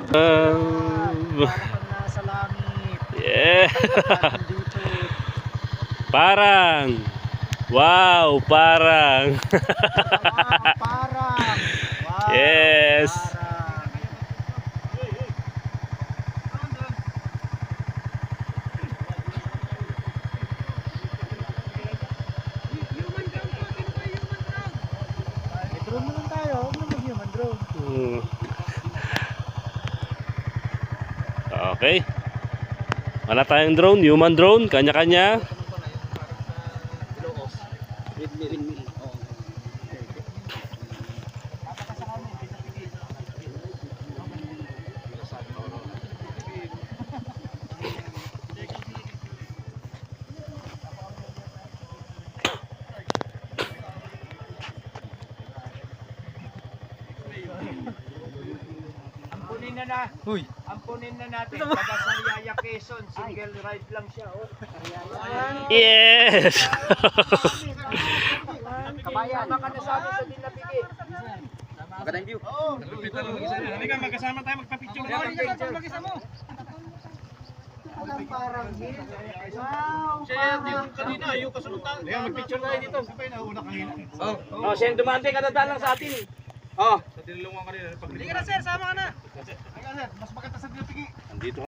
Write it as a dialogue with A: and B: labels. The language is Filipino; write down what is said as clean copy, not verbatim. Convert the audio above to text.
A: Parang nasa langit.
B: Yeah.
A: Dito.
B: Parang. Wow, parang.
A: Parang. Wow,
B: Yes.
A: parang. May drone naman tayo. Huwag na mag-human drone.
B: Okay. Wala tayong drone, human drone, kanya-kanya.
A: Ampunin na na.
C: Uy.
A: Ampunin na natin. Taga Sariaya, Quezon. Single ride lang siya. Oh. Sariaya.
B: Yes.
A: Kabayan ka na sa amin sa Dinapigi.
C: Magandang view.
D: Halika, magkasama tayo magpa-picture.
A: Mag-isa mo. Parang wow.
D: Siya yung kanina, yung kasunod tayo. Halika, mag-picture tayo dito. Sabay na una kanina.
A: Oh, siya yung dumante kadadaan lang sa atin. Oh.
D: Sa tinulungan kanina. Halika na sir, sama ka na. Halika sir, mas maganda sa Dinapigi.
B: Andito